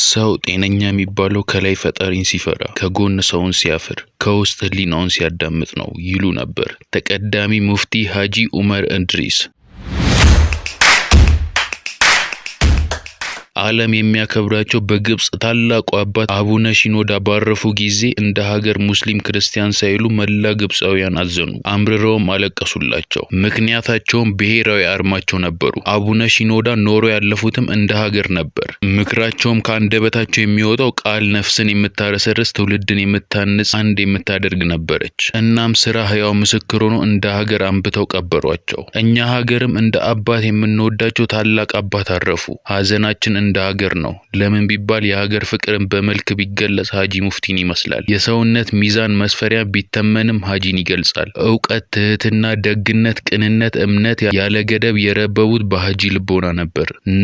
ሰው ጤነኛ የሚባለው ከላይ ፈጣሪን ሲፈራ ከጎን ሰውን ሲያፍር ከውስጥ ህሊናውን ሲያዳምጥ ነው ይሉ ነበር ተቀዳሚ ሙፍቲ ሐጂ ዑመር እንድሪስ። ዓለም የሚያከብራቸው በግብጽ ታላቁ አባት አቡነ ሺኖዳ ባረፉ ጊዜ እንደ ሀገር ሙስሊም ክርስቲያን ሳይሉ መላ ግብጻውያን አዘኑ፣ አምርረውም አለቀሱላቸው። ምክንያታቸውም ብሔራዊ አርማቸው ነበሩ። አቡነ ሺኖዳ ኖሮ ያለፉትም እንደ ሀገር ነበር። ምክራቸውም ከአንደበታቸው የሚወጣው ቃል ነፍስን የምታረሰርስ ትውልድን የምታንጽ አንድ የምታደርግ ነበረች። እናም ስራ ህያው ምስክር ሆኖ እንደ ሀገር አንብተው ቀበሯቸው። እኛ ሀገርም እንደ አባት የምንወዳቸው ታላቅ አባት አረፉ። ሀዘናችን እንደ ሀገር ነው። ለምን ቢባል የሀገር ፍቅርን በመልክ ቢገለጽ ሐጂ ሙፍቲን ይመስላል። የሰውነት ሚዛን መስፈሪያ ቢተመንም ሐጂን ይገልጻል። ዕውቀት፣ ትህትና፣ ደግነት፣ ቅንነት፣ እምነት ያለ ገደብ የረበቡት በሐጂ ልቦና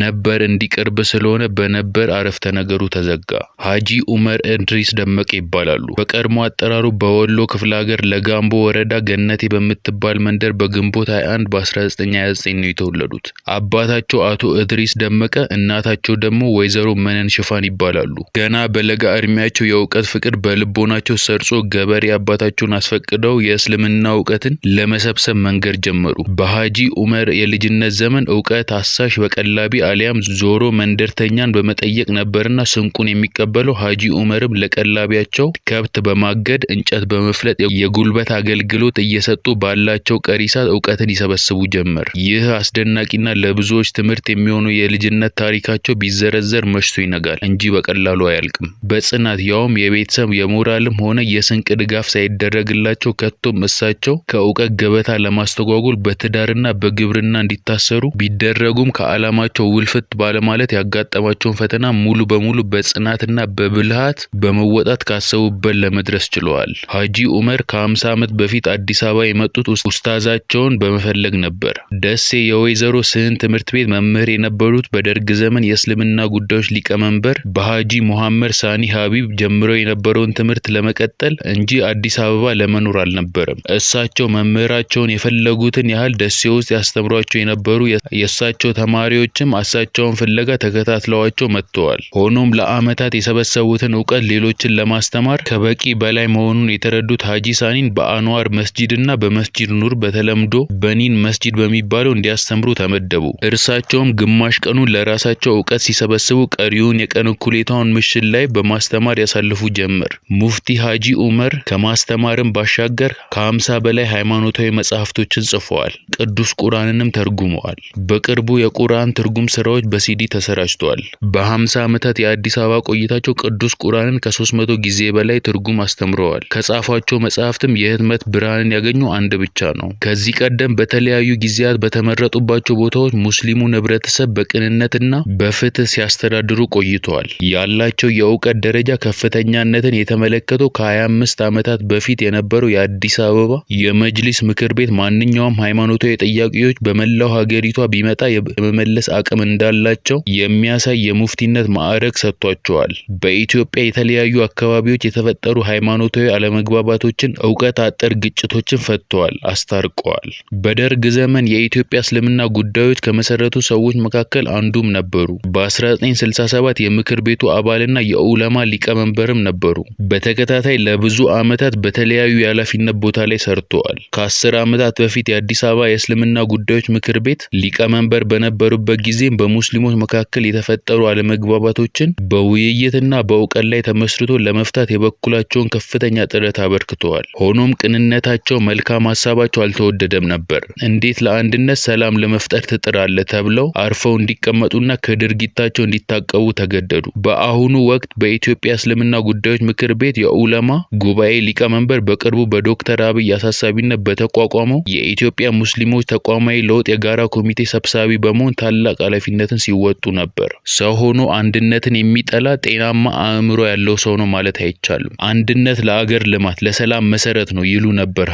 ነበር እንዲቀርብ ስለሆነ በነበር አረፍተ ነገሩ ተዘጋ። ሐጂ ዑመር እንድሪስ ደመቀ ይባላሉ። በቀድሞ አጠራሩ በወሎ ክፍለ ሀገር ለጋምቦ ወረዳ ገነቴ በምትባል መንደር በግንቦት 21 በ1929 ነው የተወለዱት። አባታቸው አቶ እድሪስ ደመቀ፣ እናታቸው ደግሞ ወይዘሮ መነን ሽፋን ይባላሉ። ገና በለጋ እድሜያቸው የእውቀት ፍቅር በልቦናቸው ሰርጾ ገበሬ አባታቸውን አስፈቅደው የእስልምና እውቀትን ለመሰብሰብ መንገድ ጀመሩ። በሐጂ ዑመር የልጅነት ዘመን እውቀት አሳሽ በቀላቢ አሊያም ዞሮ መንደርተኛን በመጠየቅ ነበርና ስንቁን የሚቀበለው ሐጂ ዑመርም ለቀላቢያቸው ከብት በማገድ እንጨት በመፍለጥ የጉልበት አገልግሎት እየሰጡ ባላቸው ቀሪ ሰዓት እውቀትን ይሰበስቡ ጀመር። ይህ አስደናቂና ለብዙዎች ትምህርት የሚሆኑ የልጅነት ታሪካቸው ቢዘረዘር መሽቶ ይነጋል እንጂ በቀላሉ አያልቅም። በጽናት ያውም የቤተሰብ የሞራልም ሆነ የስንቅ ድጋፍ ሳይደረግላቸው ከቶም እሳቸው ከእውቀት ገበታ ለማስተጓጎል በትዳርና በግብርና እንዲታሰሩ ቢደረጉም ከዓላማቸው ውልፍት ባለማለት ያጋጠማቸውን ፈተና ሙሉ በሙሉ በጽናትና በብልሃት በመወጣት ካሰቡበት ለመድረስ ችለዋል። ሐጂ ዑመር ከ50 ዓመት በፊት አዲስ አበባ የመጡት ኡስታዛቸውን በመፈለግ ነበር። ደሴ የወይዘሮ ስህን ትምህርት ቤት መምህር የነበሩት በደርግ ዘመን የእስልምና ጉዳዮች ሊቀመንበር በሐጂ ሙሐመድ ሳኒ ሀቢብ ጀምረው የነበረውን ትምህርት ለመቀጠል እንጂ አዲስ አበባ ለመኖር አልነበረም። እሳቸው መምህራቸውን የፈለጉትን ያህል ደሴ ውስጥ ያስተምሯቸው የነበሩ የእሳቸው ተማሪዎችም እሳቸውን ፍለጋ ተከታትለዋቸው መጥተዋል። ሆኖም ለዓመታት የሰበሰቡትን እውቀት ሌሎችን ለማስተማር ከበቂ በላይ መሆኑን የተረዱት ሐጂ ሳኒን በአንዋር መስጂድና በመስጂድ ኑር በተለምዶ በኒን መስጂድ በሚባለው እንዲያስተምሩ ተመደቡ። እርሳቸውም ግማሽ ቀኑን ለራሳቸው እውቀት ሲሰበስቡ ቀሪውን የቀን እኩሌታውን ምሽት ላይ በማስተማር ያሳልፉ ጀመር። ሙፍቲ ሐጂ ዑመር ከማስተማርም ባሻገር ከ50 በላይ ሃይማኖታዊ መጻሕፍቶችን ጽፈዋል። ቅዱስ ቁርአንንም ተርጉመዋል። በቅርቡ የቁርአን ትርጉም ስራዎች በሲዲ ተሰራጭተዋል። በ50 ዓመታት የአዲስ አበባ ቆይታቸው ቅዱስ ቁርአንን ከ300 ጊዜ በላይ ትርጉም አስተምረዋል። ከጻፏቸው መጻሕፍትም የህትመት ብርሃንን ያገኙ አንድ ብቻ ነው። ከዚህ ቀደም በተለያዩ ጊዜያት በተመረጡባቸው ቦታዎች ሙስሊሙን ህብረተሰብ በቅንነትና በፍትህ ሲያስተዳድሩ ቆይተዋል። ያላቸው የእውቀት ደረጃ ከፍተኛነትን የተመለከተው ከ25 ዓመታት በፊት የነበረው የአዲስ አበባ የመጅሊስ ምክር ቤት ማንኛውም ሃይማኖታዊ ጥያቄዎች በመላው ሀገሪቷ ቢመጣ የመመለስ አቅም እንዳላቸው የሚያሳይ የሙፍቲነት ማዕረግ ሰጥቷቸዋል። በኢትዮጵያ የተለያዩ አካባቢዎች የተፈጠሩ ሃይማኖታዊ አለመግባባቶችን እውቀት አጠር ግጭቶችን ፈተዋል፣ አስታርቀዋል። በደርግ ዘመን የኢትዮጵያ እስልምና ጉዳዮች ከመሰረቱ ሰዎች መካከል አንዱም ነበሩ። በ1967 የምክር ቤቱ አባልና የኡለማ ሊቀመንበርም ነበሩ። በተከታታይ ለብዙ ዓመታት በተለያዩ የኃላፊነት ቦታ ላይ ሰርተዋል። ከ10 ዓመታት በፊት የአዲስ አበባ የእስልምና ጉዳዮች ምክር ቤት ሊቀመንበር በነበሩበት ጊዜም በሙስሊሞች መካከል የተፈጠሩ አለመግባባቶችን በውይይትና በእውቀት ላይ ተመስርቶ ለመፍታት የበኩላቸውን ከፍተኛ ጥረት አበርክተዋል። ሆኖም ቅንነታቸው፣ መልካም ሐሳባቸው አልተወደደም ነበር። እንዴት ለአንድነት ሰላም ለመፍጠር ትጥራለህ ተብለው አርፈው እንዲቀመጡና ከድርጊታቸው እንዲታቀቡ ተገደዱ። በአሁኑ ወቅት በኢትዮጵያ እስልምና ጉዳዮች ምክር ቤት የኡለማ ጉባኤ ሊቀመንበር በቅርቡ በዶክተር አብይ አሳሳቢነት በተቋቋመው የኢትዮጵያ ሙስሊሞች ተቋማዊ ለውጥ የጋራ ኮሚቴ ሰብሳቢ በመሆን ታላቅ ኃላፊነትን ሲወጡ ነበር። ሰው ሆኖ አንድነትን የሚጠላ ጤናማ አእምሮ ያለው ሰው ነው ማለት አይቻልም። አንድነት ለአገር ልማት፣ ለሰላም መሰረት ነው ይሉ ነበር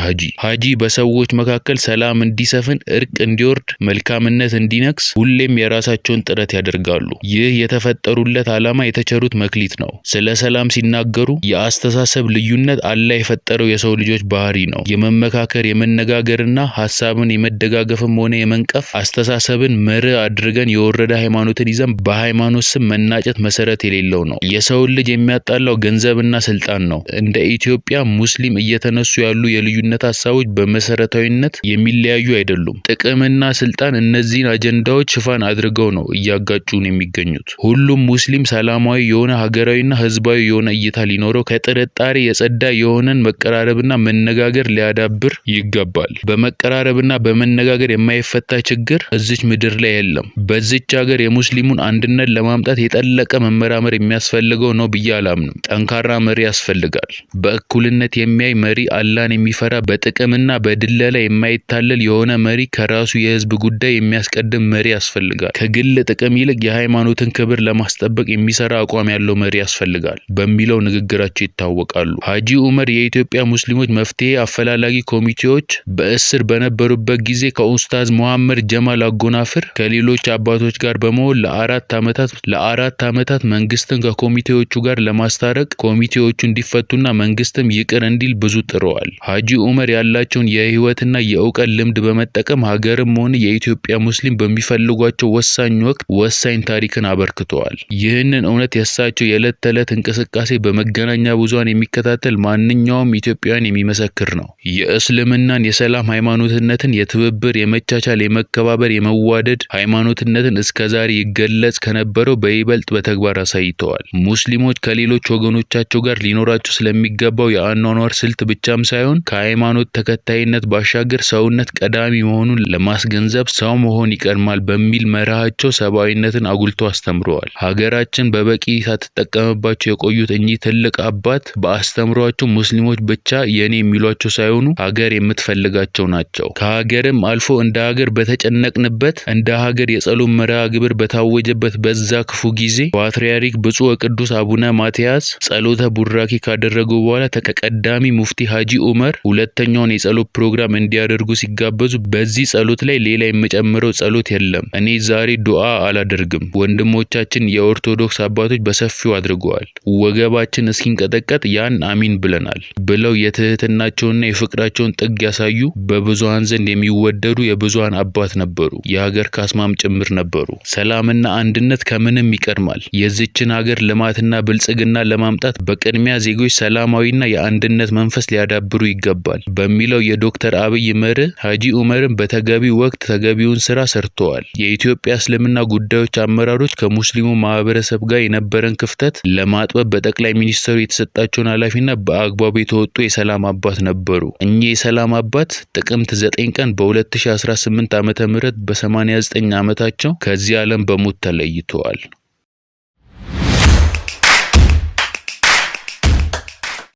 ሐጂ በሰዎች መካከል ሰላም እንዲሰፍን፣ እርቅ እንዲወርድ፣ መልካምነት እንዲነግስ ሁሌም የራሳቸውን ጥረት ያደርጋሉ። ይኖራሉ። ይህ የተፈጠሩለት ዓላማ የተቸሩት መክሊት ነው። ስለ ሰላም ሲናገሩ የአስተሳሰብ ልዩነት አላህ የፈጠረው የሰው ልጆች ባህሪ ነው። የመመካከር የመነጋገርና ሐሳብን የመደጋገፍም ሆነ የመንቀፍ አስተሳሰብን መርህ አድርገን የወረደ ሃይማኖትን ይዘን በሃይማኖት ስም መናጨት መሰረት የሌለው ነው። የሰው ልጅ የሚያጣላው ገንዘብና ስልጣን ነው። እንደ ኢትዮጵያ ሙስሊም እየተነሱ ያሉ የልዩነት ሐሳቦች በመሰረታዊነት የሚለያዩ አይደሉም። ጥቅምና ስልጣን እነዚህን አጀንዳዎች ሽፋን አድርገው ነው እያጋጩን የሚገኙት። ሁሉም ሙስሊም ሰላማዊ የሆነ ሀገራዊና ህዝባዊ የሆነ እይታ ሊኖረው ከጥርጣሬ የጸዳ የሆነን መቀራረብና መነጋገር ሊያዳብር ይገባል። በመቀራረብና በመነጋገር የማይፈታ ችግር እዚች ምድር ላይ የለም። በዚች ሀገር የሙስሊሙን አንድነት ለማምጣት የጠለቀ መመራመር የሚያስፈልገው ነው ብዬ አላምንም። ጠንካራ መሪ ያስፈልጋል። በእኩልነት የሚያይ መሪ፣ አላህን የሚፈራ፣ በጥቅምና በድለላ የማይታለል የሆነ መሪ፣ ከራሱ የህዝብ ጉዳይ የሚያስቀድም መሪ ያስፈልጋል። ከግል ጥቅም ይልቅ የሃይማኖትን ክብር ለማስጠበቅ የሚሰራ አቋም ያለው መሪ ያስፈልጋል በሚለው ንግግራቸው ይታወቃሉ። ሀጂ ዑመር የኢትዮጵያ ሙስሊሞች መፍትሄ አፈላላጊ ኮሚቴዎች በእስር በነበሩበት ጊዜ ከኡስታዝ መሐመድ ጀማል አጎናፍር ከሌሎች አባቶች ጋር በመሆን ለአራት ዓመታት መንግስትን ከኮሚቴዎቹ ጋር ለማስታረቅ ኮሚቴዎቹ እንዲፈቱና መንግስትም ይቅር እንዲል ብዙ ጥረዋል። ሀጂ ዑመር ያላቸውን የህይወትና የእውቀት ልምድ በመጠቀም ሀገርም ሆነ የኢትዮጵያ ሙስሊም በሚፈልጓቸው ወሳኝ ወቅት ወሳኝ ታሪክን አበርክተዋል። ይህንን እውነት የእሳቸው የዕለት ተዕለት እንቅስቃሴ በመገናኛ ብዙሃን የሚከታተል ማንኛውም ኢትዮጵያውያን የሚመሰክር ነው። የእስልምናን የሰላም ሃይማኖትነትን፣ የትብብር፣ የመቻቻል፣ የመከባበር፣ የመዋደድ ሃይማኖትነትን እስከዛሬ ይገለጽ ከነበረው በይበልጥ በተግባር አሳይተዋል። ሙስሊሞች ከሌሎች ወገኖቻቸው ጋር ሊኖራቸው ስለሚገባው የአኗኗር ስልት ብቻም ሳይሆን ከሃይማኖት ተከታይነት ባሻገር ሰውነት ቀዳሚ መሆኑን ለማስገንዘብ ሰው መሆን ይቀድማል በሚል መርሃቸው ሰብአዊነትን አጉልቶ አስተምረዋል። ሀገራችን በበቂ ሳትጠቀምባቸው የቆዩት እኚህ ትልቅ አባት በአስተምሯቸው ሙስሊሞች ብቻ የኔ የሚሏቸው ሳይሆኑ ሀገር የምትፈልጋቸው ናቸው። ከሀገርም አልፎ እንደ ሀገር በተጨነቅንበት እንደ ሀገር የጸሎት መርሃ ግብር በታወጀበት በዛ ክፉ ጊዜ ፓትርያርክ ብፁዕ ወቅዱስ አቡነ ማትያስ ጸሎተ ቡራኪ ካደረጉ በኋላ ተቀዳሚ ሙፍቲ ሀጂ ዑመር ሁለተኛውን የጸሎት ፕሮግራም እንዲያደርጉ ሲጋበዙ በዚህ ጸሎት ላይ ሌላ የምጨምረው ጸሎት የለም፣ እኔ ዛሬ ዱዓ አላደርግም፣ ወንድሞቻችን የኦርቶዶክስ አባቶች በሰፊው አድርገዋል፣ ወገባችን እስኪንቀጠቀጥ ያን አሚን ብለናል ብለው የትህትናቸውንና የፍቅራቸውን ጥግ ያሳዩ በብዙሃን ዘንድ የሚወደዱ የብዙሃን አባት ነበሩ። የሀገር ካስማም ጭምር ነበሩ። ሰላምና አንድነት ከምንም ይቀድማል። የዚችን ሀገር ልማትና ብልጽግና ለማምጣት በቅድሚያ ዜጎች ሰላማዊና የአንድነት መንፈስ ሊያዳብሩ ይገባል በሚለው የዶክተር አብይ መርህ ሀጂ ዑመርን በተገቢው ወቅት ተገቢውን ስራ ሰርተዋል። የኢትዮጵያ እስልምና ጉዳዮች አመራሮች ከሙስሊሙ ማህበረሰብ ጋር የነበረን ክፍተት ለማጥበብ በጠቅላይ ሚኒስትሩ የተሰጣቸውን ኃላፊነት በአግባቡ የተወጡ የሰላም አባት ነበሩ። እኚህ የሰላም አባት ጥቅምት 9 ቀን በ2018 ዓ.ም በ89 ዓመታቸው ከዚህ ዓለም በሞት ተለይተዋል።